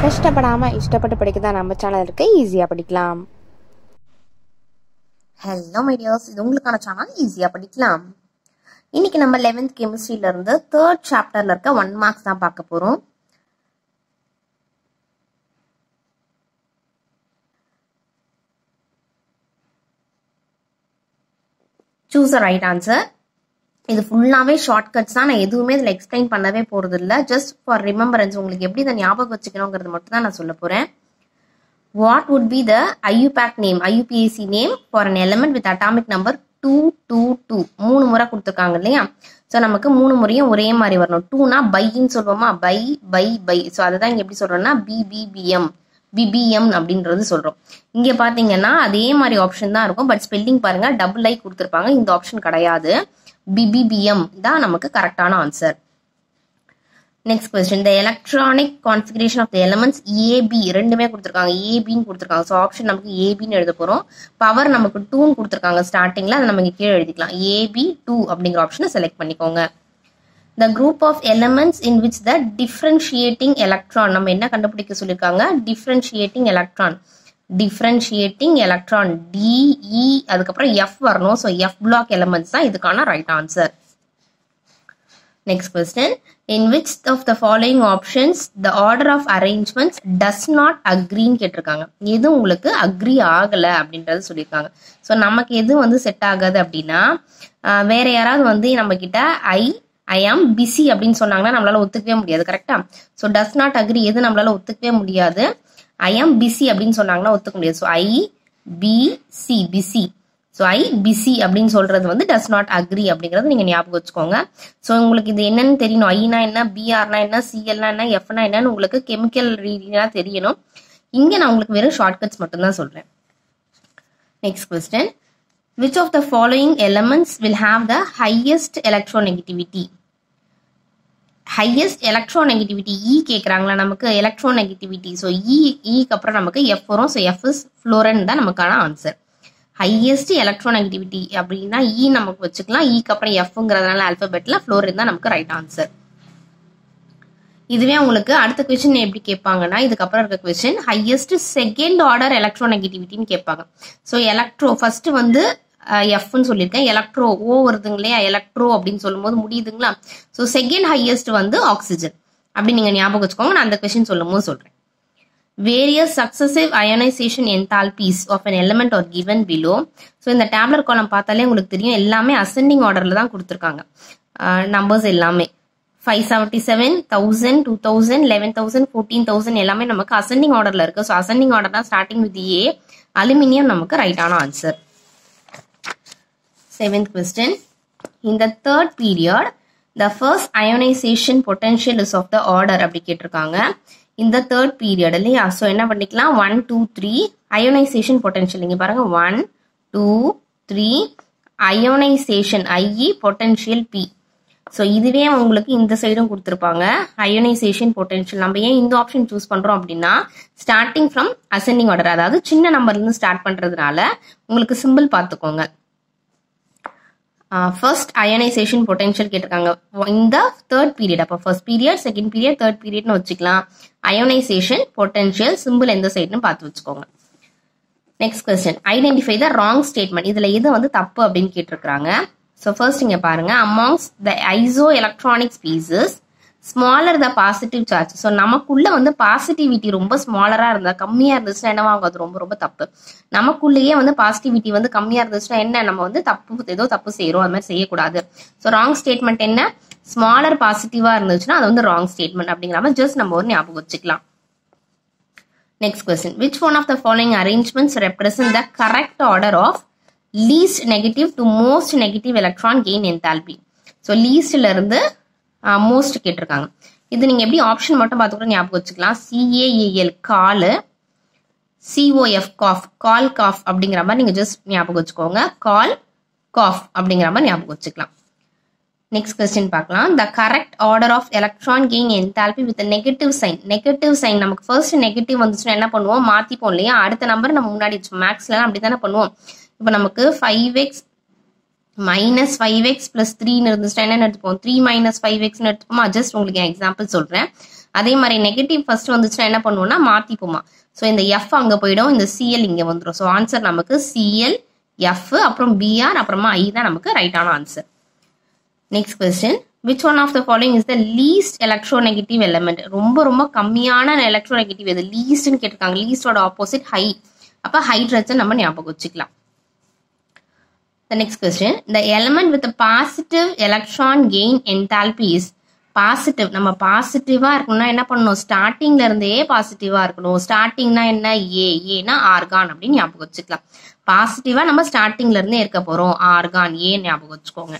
கஷ்டப்படாமல் இஷ்டப்பட்டு படிக்க தான் நம்ம சேனல் இருக்கு, ஈஸியாக படிக்கலாம். ஹலோ மை டியர்ஸ், இது உங்களுக்கான சேனல் ஈஸியாக படிக்கலாம். இன்னைக்கு நம்ம 11th கெமிஸ்ட்ரியில இருந்து 3rd சாப்டர்ல இருக்க 1 மார்க்ஸ் தான் பார்க்க போறோம். Choose a right answer. இது ஃபுல்லாவே ஷார்ட்கட்ஸ் தான். நான் எதுவுமே இதில் எக்ஸ்பிளைன் பண்ணவே போறது இல்லை. ஜஸ்ட் ஃபார் ரிமெம்பரன்ஸ், உங்களுக்கு எப்படி இதை ஞாபகம் வச்சுக்கணுங்கிறது மட்டும் தான் நான் சொல்ல போறேன். What would be the IUPAC name, IUPAC name for an element with atomic number 222? 3 முறை கொடுத்துருக்காங்க இல்லையா? ஸோ நமக்கு 3 முறையும் ஒரே மாதிரி வரணும். 2னா பைன்னு சொல்லுவோமா, பை. ஸோ அதுதான் இங்கே எப்படி சொல்றோம்னா பிபிஎம் அப்படின்றது சொல்றோம். இங்க பாத்தீங்கன்னா அதே மாதிரி ஆப்ஷன் தான் இருக்கும், பட் ஸ்பெல்லிங் பாருங்க, டபுள் ஐ கொடுத்துருப்பாங்க. இந்த ஆப்ஷன் கிடையாது, பிபிஎம் தான் நமக்கு கரெக்டான answer. Next question, the electronic configuration of the elements AB, ரெண்டுமே கொடுத்துருக்காங்க, ஏபின்னு கொடுத்துருக்காங்க. ஸோ ஆப்ஷன் நமக்கு ஏபின்னு எழுத போறோம். பவர் நமக்கு 2ன்னு கொடுத்துருக்காங்க ஸ்டார்டிங்ல, அதை நம்ம இங்க கீழே எழுதிக்கலாம். ஏபி 2 அப்படிங்கிற ஆப்ஷனை செலக்ட் பண்ணிக்கோங்க. The group of elements in which the differentiating electron, நம்ம என்ன கண்டுபிடிக்க சொல்லியிருக்காங்க, differentiating electron DE, அதுக்கப்புறம் F வரணும். ஸோ F block elements தான் இதுக்கான right answer. Next question, in which of the following options the order of arrangements does not agree கேட்டிருக்காங்க. எது உங்களுக்கு அக்ரி ஆகல அப்படின்றது சொல்லியிருக்காங்க. ஸோ நமக்கு எது வந்து செட் ஆகாது அப்படின்னா, வேற யாராவது நம்ம கிட்ட ஐ ஆம் பிஸி அப்படின்னு சொன்னாங்கன்னா நம்மளால ஒத்துக்கவே முடியாது. கரெக்டா? ஸோ டஸ் நாட் அக்ரி எது நம்மளால ஒத்துக்கவே முடியாது, ஐ ஆம் பிஸி அப்படின்னு சொன்னாங்கன்னா ஒத்துக்க முடியாது. So PC. ஸோ பிஸி அப்படின்னு சொல்றது டஸ் நாட் அக்ரி அப்படிங்கறது நீங்க ஞாபகம் வச்சுக்கோங்க. ஸோ உங்களுக்கு இது என்னன்னு தெரியணும். ஐனா என்ன, பிஆர்னா என்ன, சிஎல்னா என்ன, எஃப்னா என்னன்னு உங்களுக்கு கெமிக்கல் ரீடிங்கா தெரியணும். இங்க நான் உங்களுக்கு வெறும் ஷார்ட்கட்ஸ் மட்டும் தான் சொல்றேன். Next question, which of the following elements will have the highest electronegativity? Highest electronegativity இ கேட்குறாங்களா நமக்கு, எலக்ட்ரோநெகட்டிவிட்டி. ஸோ இக்கு அப்புறம் நமக்கு எஃப் வரும். ஸோ எஃப் இஸ் ஃப்ளோரன் தான் நமக்கான ஆன்சர். ஹையஸ்ட் எலக்ட்ரோநெகட்டிவிட்டி அப்படின்னா இ நமக்கு வச்சுக்கலாம். இக்கு அப்புறம் எஃப்ங்கிறதுனால ஆல்பபெட்ல ஃப்ளோரின் தான் நமக்கு ரைட் ஆன்சர். இதுவே உங்களுக்கு அடுத்த கொஸ்டின் எப்படி கேட்பாங்கன்னா, இதுக்கப்புறம் இருக்க கொஸ்டின் ஹையஸ்ட் செகண்ட் ஆர்டர் எலக்ட்ரோநெகட்டிவிட்டின்னு கேட்பாங்க. ஸோ எலக்ட்ரோ ஃபர்ஸ்ட் எஃப்னு சொல்லியிருக்கேன், எலக்ட்ரோ ஓ வருதுங்க இல்லையா, எலக்ட்ரோ அப்படின்னு சொல்லும் போது முடியுதுங்களா. ஸோ செகண்ட் ஹையஸ்ட் ஆக்சிஜன் அப்படி நீங்க ஞாபகம் வச்சுக்கோங்க. நான் அந்த கொஸ்டின் சொல்லும் போது சொல்றேன். Various successive ionisation enthalpies of an element are given below. So இந்த டேப்லர் காலம் பார்த்தாலே உங்களுக்கு தெரியும், எல்லாமே அசெண்டிங் ஆர்டர்ல தான் கொடுத்துருக்காங்க. நம்பர்ஸ் எல்லாமே 577, 1000, 2000, 11,000, 14,000 எல்லாமே நமக்கு அசெண்டிங் ஆர்டர்ல இருக்கு. ஸோ அசெண்டிங் ஆர்டர் தான் ஸ்டார்டிங் வித் ஏ. அலுமினியம் நமக்கு ரைட்டான answer. 7th question, in the 3rd period the first ionization potential is of the order அப்படி கேட்டிருக்காங்க. இந்த 3rd period இல்லையா. ஸோ என்ன பண்ணிக்கலாம், 1 2 3 அயோனைசேஷன் பொட்டன்ஷியல். இங்க பாருங்க 1 2 3 அயோனைசேஷன் ஐஇ பொட்டன்ஷியல் பி. ஸோ இதுவே உங்களுக்கு இந்த சைடும் கொடுத்துருப்பாங்க அயோனைசேஷன் பொட்டன்ஷியல். நம்ம ஏன் இந்த ஆப்ஷன் சூஸ் பண்றோம் அப்படின்னா, ஸ்டார்டிங் ஃப்ரம் அசெண்டிங் ஆர்டர், அதாவது சின்ன நம்பர்ல இருந்து ஸ்டார்ட் பண்றதுனால உங்களுக்கு சிம்பிள் பார்த்துக்கோங்க. ஃபர்ஸ்ட் அயனைசேஷன் பொட்டன்ஷியல் கேட்டிருக்காங்க இந்த 3rd பீரியட். அப்போ first period, second period, 3rd பீரியட்னு வச்சுக்கலாம். அயோனைசேஷன் பொட்டன்ஷியல் சிம்பிள் எந்த சைடுன்னு பார்த்து வச்சுக்கோங்க. Next question, identify the wrong statement. இதுல எது தப்பு அப்படின்னு கேட்டிருக்காங்க. ஸோ ஃபர்ஸ்ட் இங்க பாருங்க, amongst the iso electronic species smaller the positive charge. So நமக்குள்ள பாசிட்டிவிட்டி ரொம்ப ஸ்மாலரா இருந்தா, கம்மியா இருந்துச்சுன்னா என்னவாகும், அது ரொம்ப ரொம்ப தப்பு. நமக்குள்ளேயே பாசிட்டிவிட்டி கம்மியா இருந்துச்சுன்னா என்ன, நம்ம ஏதோ தப்பு செய்யறோம், அது மாதிரி செய்யக்கூடாது. ஸோ ராங் ஸ்டேட்மெண்ட் என்ன, ஸ்மாலர் பாசிட்டிவா இருந்துச்சுன்னா அது ராங் ஸ்டேட்மெண்ட் அப்படிங்கிற மாதிரி ஜஸ்ட் நம்ம ஞாபகம் வச்சுக்கலாம். Next question, which one of the following arrangements represent the correct order of least negative to most negative electron gain enthalpy. So லீஸ்ட்ல இருந்து மோஸ்ட் கேட்டிருக்காங்க. இது நீங்க எப்படி ஆப்ஷன் மட்டும் பார்த்து கூட ஞாபகம் வச்சுக்கலாம். CAAL கால், COF காஃப், கால் காஃப் அப்படிங்கிற மாதிரி நீங்க ஜஸ்ட் ஞாபகம் வச்சுக்கோங்க. கால் காஃப் அப்படிங்கிற மாதிரி ஞாபகம் வச்சுக்கலாம். நெக்ஸ்ட் கொஸ்டின் பார்க்கலாம். The correct order of electron gain enthalpy with negative sign. Negative sign நமக்கு ஃபர்ஸ்ட் நெகட்டிவ் வந்துச்சுன்னா என்ன பண்ணுவோம், மாத்திப்போம் இல்லையா. அடுத்த நம்பர் நம்ம முன்னாடி வச்சோம், மேக்ஸ்ல அப்படித்தானே பண்ணுவோம். இப்போ நமக்கு 5x minus 5x plus 3 இருந்துச்சுன்னா என்ன எடுத்துப்போம், 3 minus 5x எடுத்துப்போமா. ஜஸ்ட் உங்களுக்கு எக்ஸாம்பிள் சொல்றேன். அதே மாதிரி நெகட்டிவ் ஃபர்ஸ்ட் வந்துச்சுன்னா என்ன பண்ணுவோம்னா மாத்திப்போமா. ஸோ இந்த எஃப் அங்கே போயிடும், இந்த சிஎல் இங்கே வந்துடும். ஸோ ஆன்சர் நமக்கு சிஎல் எஃப் அப்புறம் பிஆர் அப்புறமா ஐ தான் நமக்கு ரைட்டான answer. Next question, which one of the following is the least electronegative element? ரொம்ப ரொம்ப கம்மியான எலக்ட்ரோநெகட்டிவ் எது? லீஸ்ட்னு கேட்டிருக்காங்க. லீஸ்டோட ஆப்போசிட் ஹை. அப்போ ஹைட்ரஜன் நம்ம ஞாபகம் வச்சுக்கலாம். The next question, the element with a positive electron gain enthalpy is positive. நம்ம பாசிட்டிவா இருக்கணும்னா என்ன பண்ணணும்? ஸ்டார்டிங்ல இருந்தே பாசிட்டிவா இருக்கணும். ஸ்டார்டிங்னா என்ன? ஏனா ஆர்கான் அப்படின்னு ஞாபகம் வச்சுக்கலாம். பாசிட்டிவா நம்ம ஸ்டார்டிங்ல இருந்தே இருக்க போறோம். ஆர்கான் ஏ ஞாபகம் வச்சுக்கோங்க.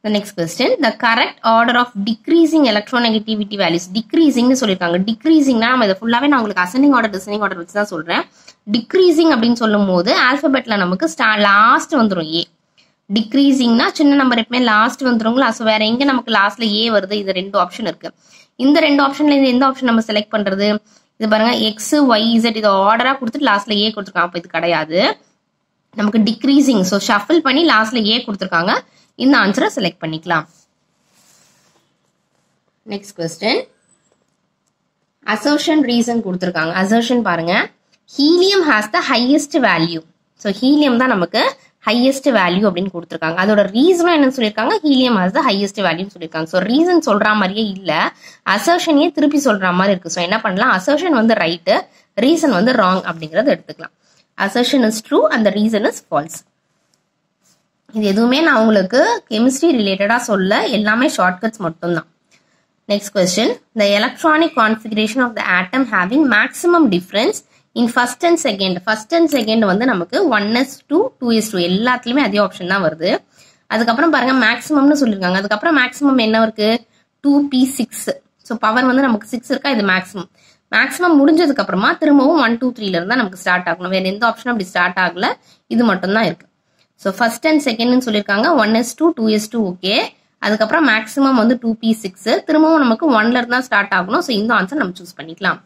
The next question, the correct order of decreasing electronegativity values. டிக்ரீசிங்னு சொல்லியிருக்காங்க. டிக்ரீசிங்னா நம்ம இதை ஃபுல்லாவே நான் உங்களுக்கு அசெண்டிங் ஆர்டர் டிசெண்டிங் ஆர்டர் வச்சு தான் சொல்றேன். டிக்ரீசிங் அப்படின்னு சொல்லும் போது ஆல்பபெட்ல நமக்கு லாஸ்ட் வந்துடும் ஏ. டிக்ரீசிங்னா சின்ன நம்பர் எப்பவுமே லாஸ்ட் வந்துருங்களா. ஸோ வேற எங்க நமக்கு லாஸ்ட்ல ஏ வருது? இது 2 ஆப்ஷன் இருக்கு. இந்த 2 ஆப்ஷன்ல இருந்து எந்த ஆப்ஷன் நம்ம செலக்ட் பண்றது? இது பாருங்க, எக்ஸ் ஒய் இசட் இது ஆர்டரா கொடுத்துட்டு லாஸ்ட்ல ஏ கொடுத்துருக்காங்க. அப்போ இது கிடையாது, நமக்கு டிக்ரீசிங். ஸோ ஷஃபில் பண்ணி லாஸ்ட்ல ஏ கொடுத்துருக்காங்க. இந்த ஆன்சரை செலக்ட் பண்ணிக்கலாம். நெக்ஸ்ட் கொஸ்டின், அசர்ஷன் ரீசன் கொடுத்துருக்காங்க. அசர்ஷன் பாருங்க, helium has the highest value. So helium தான் நமக்கு ஹையஸ்ட் வேல்யூ அப்படின்னு கொடுத்துருக்காங்க. அதோட ரீசனும் என்ன சொல்லியிருக்காங்க? ஹீலியம் ஹாஸ் த ஹையஸ்ட் வேல்யூன்னு சொல்லியிருக்காங்க. ஸோ ரீசன் சொல்ற மாதிரியே இல்ல, அசர்ஷனையே திருப்பி சொல்ற மாதிரி இருக்கு. ஸோ என்ன பண்ணலாம்? அசர்ஷன் வந்து ரைட்டு, ரீசன் வந்து ராங் அப்படிங்கறத எடுத்துக்கலாம். Assertion is true and the reason is false. இது எதுவுமே நான் உங்களுக்கு கெமிஸ்ட்ரி ரிலேட்டடா சொல்ல, எல்லாமே ஷார்ட்கட்ஸ் மட்டும்தான். Next question, the electronic configuration of the atom having maximum difference in first and second. First and second வந்து நமக்கு 1s2 2s2 எல்லாத்துலயுமே அதே ஆப்ஷன் தான் வருது. அதுக்கப்புறம் பாருங்க மேக்ஸிமம்னு சொல்லியிருக்காங்க. அதுக்கப்புறம் மேக்ஸிமம் என்ன இருக்கு? 2p6. ஸோ பவர் வந்து நமக்கு 6 இருக்கா, இது மேக்ஸிமம். மேக்ஸிமம் முடிஞ்சதுக்கு அப்புறமா திரும்பவும் 1 2 3ல இருந்தா நமக்கு ஸ்டார்ட் ஆகணும். வேற எந்த ஆப்ஷனும் அப்படி ஸ்டார்ட் ஆகல, இது மட்டும் தான் இருக்கு. ஸோ ஃபர்ஸ்ட் அண்ட் செகண்ட்னு சொல்லியிருக்காங்க. 1s2 2s2 okay. அதுக்கப்புறம் மேக்ஸிமம் வந்து 2p6, திரும்பவும் நமக்கு 1ல இருந்தா ஸ்டார்ட் ஆகணும். ஸோ இந்த ஆன்சர் நம்ம சூஸ் பண்ணிக்கலாம்.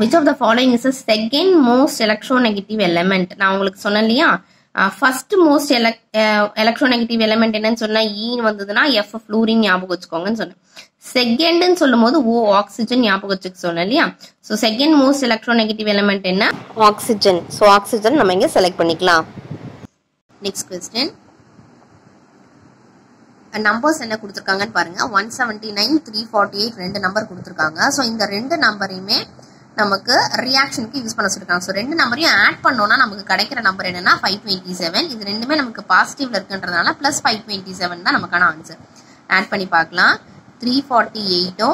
Which of the following is the second most electronegative element? நான் உங்களுக்கு சொன்னேன் இல்லையா, ஃபர்ஸ்ட் மோஸ்ட் எலக்ட்ரோநெகட்டிவ் எலிமெண்ட் என்னன்னு சொன்னா ஈன்னு வந்ததுன்னா எஃப் ஃப்ளூரின் ஞாபகம் வச்சுக்கோங்கன்னு சொன்னேன். செகண்ட்னு சொல்லும் போது ஓ ஆக்சிஜன் ஞாபகம் வச்சுக்க சொன்னேன் இல்லையா. So second most electronegative element என்ன? ஆக்சிஜன். ஸோ ஆக்சிஜன் நம்ம இங்க செலக்ட் பண்ணிக்கலாம். நெக்ஸ்ட் கொஸ்டின், நம்பர்ஸ் என்ன கொடுத்துருக்காங்கன்னு பாருங்க. 179 348 2 நம்பர் கொடுத்துருக்காங்க. ஸோ இந்த 2 நம்பரையுமே நமக்கு ரியாக்ஷனுக்கு யூஸ் பண்ண சொல்லிருக்காங்க. ஸோ 2 நம்பரையும் ஆட் பண்ணோம்னா நமக்கு கிடைக்கிற நம்பர் என்னன்னா 527. இது ரெண்டுமே நமக்கு பாசிட்டிவ்ல இருக்குன்றதுனால பிளஸ் 527 தான் நமக்கான ஆன்சர். ஆட் பண்ணி பார்க்கலாம். 348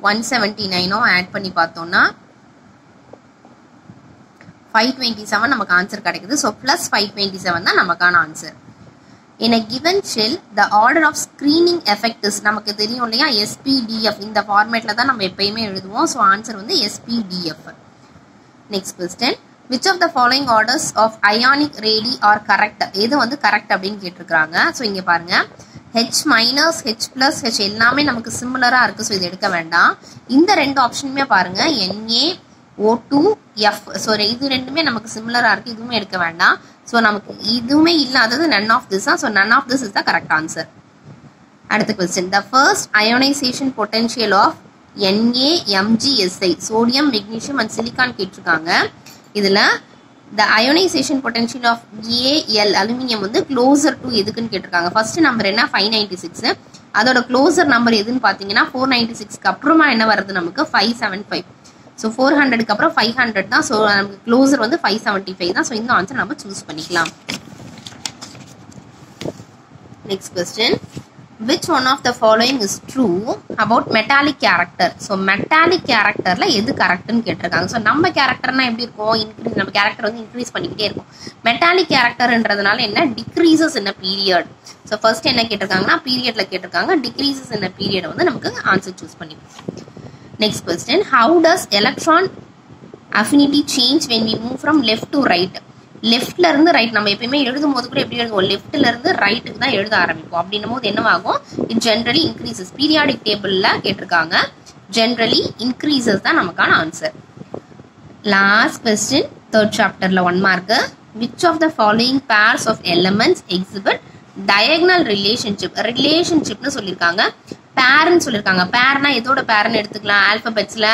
179 ஆட் பண்ணி பார்த்தோம்னா 527 நமக்கு ஆன்சர் கிடைக்குது. ஸோ பிளஸ் 527 தான் நமக்கான answer. In a given shell, the order of screening effect is நமக்கு தெரியும் இல்லையா, SPDF. இந்த ஃபார்மேட்ல தான் நம்ம எப்பயுமே எழுதுவோம். ஸோ ஆன்சர் வந்து SPDF. Next question, which of the following orders of ionic radii are correct? எது வந்து கரெக்ட் அப்படின்னு கேட்டிருக்காங்க. ஸோ இங்க பாருங்க, H minus H plus H எல்லாமே நமக்கு சிமிலரா இருக்கு. ஸோ இது எடுக்க வேண்டாம். இந்த 2 ஆப்ஷனுமே பாருங்க, NaO2 F. ஸோ இது ரெண்டுமே நமக்கு சிமிலரா இருக்கு, இதுவுமே எடுக்க வேண்டாம். ஸோ நமக்கு இதுவுமே இல்லாதது none of this. So none of this is the correct answer. அடுத்த question, the first ionization potential of NaMgSi, sodium magnesium and silicon கேட்டிருக்காங்க. இதுல the ionization potential of Al aluminium வந்து closer to எதுக்குன்னு கேட்டிருக்காங்க. First number என்ன? 596. அதோட closer number எதுன்னு பாத்தீங்கன்னா 496க்கு அப்புறமா என்ன வருது நமக்கு 575. ஸோ 400க்கு அப்புறம் 500 தான். ஸோ நமக்கு க்ளோசர் வந்து 575 தான். ஸோ இந்த ஆன்சர் நம்ம சூஸ் பண்ணிக்கலாம். Next question, which one of the following is true about metallic character? So metallic கேரக்டர்ல எது கரெக்ட்னு கேட்டிருக்காங்க. ஸோ நம்ம கேரக்டர்னா எப்படி இருக்கும்? இன்க்ரீஸ், நம்ம கேரக்டர் வந்து இன்க்ரீஸ் பண்ணிக்கிட்டே இருக்கும். மெட்டாலிக் கேரக்டர்ன்றதுனால என்ன? டிக்ரீசஸ் இன் அ பீரியட். ஸோ ஃபர்ஸ்ட் என்ன கேட்டிருக்காங்கன்னா பீரியட்ல கேட்டிருக்காங்க. டிக்ரீசஸ் இன் அ பீரியட் வந்து நமக்கு ஆன்சர் சூஸ் பண்ணிக்கலாம். Next question, how does electron affinity change when we move from left to right? லெஃப்ட்ல இருந்து ரைட் நம்ம எப்பயுமே எழுதும் போது கூட எப்படி எழுதுவோம்? லெஃப்ட்ல இருந்து ரைட்டுக்கு தான் எழுத ஆரம்பிப்போம். அப்படின்னும் போது என்னவாகும்? It generally increases. பீரியாடிக் டேபிள்ல கேட்டிருக்காங்க, ஜென்ரலி இன்க்ரீசஸ் தான் நமக்கான ஆன்சர். லாஸ்ட் கொஸ்டின், 3rd சாப்டர்ல 1 mark. Which of the following pairs of elements exhibit diagonal ரிலேஷன்ஷிப்னு சொல்லியிருக்காங்க. பேர்னு சொல்லியிருக்காங்க. பேர்னா எதோட பேர்னு எடுத்துக்கலாம்? ஆல்பபெட்ஸ்ல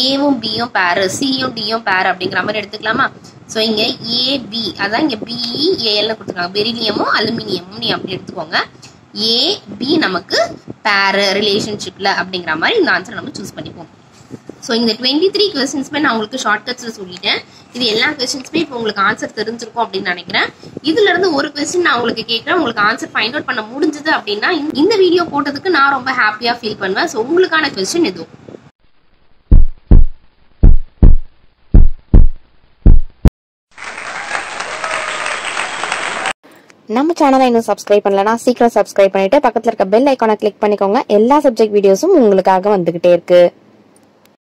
ஏவும் பியும் பேரு, சியும் டியும் பேர் அப்படிங்கிற மாதிரி எடுத்துக்கலாமா? ஸோ இங்க ஏபி, அதான் இங்க பிஇஏஎல்னு கொடுத்துருக்காங்க. பெரிலியமும் அலுமினியமும் நீ அப்படி எடுத்துக்கோங்க. ஏபி நமக்கு பேர் ரிலேஷன்ஷிப்ல அப்படிங்கிற மாதிரி இந்த ஆன்சர் நம்ம சூஸ் பண்ணிப்போம். ஸோ இந்த 23 கொஸ்டின்ஸ்மே நான் உங்களுக்கு ஷார்ட்கட்ஸ்ல சொல்லிட்டேன். இது எல்லா கொஸ்டின்ஸ்மே இப்போ உங்களுக்கு ஆன்சர் தெரிஞ்சிருக்கும் அப்படின்னு நினைக்கிறேன். இதுல இருந்து ஒரு கொஸ்டின் நான் உங்களுக்கு கேட்கிறேன், உங்களுக்கு ஆன்சர் ஃபைண்ட் அவுட் பண்ண முடிஞ்சது அப்படின்னா இந்த வீடியோ போட்டதுக்கு நான் ரொம்ப ஹாப்பியா ஃபீல் பண்ணுவேன். ஸோ உங்களுக்கான கொஸ்டின் இது. நம்ம சேனலை இன்னும் சப்ஸ்கிரைப் பண்ணலனா சீக்கிரம் சப்ஸ்கிரைப் பண்ணிட்டு பக்கத்துல இருக்க பெல் ஐகானை கிளிக் பண்ணிக்கோங்க. எல்லா சப்ஜெக்ட் வீடியோஸும் உங்களுக்காக வந்துகிட்டே இருக்கு.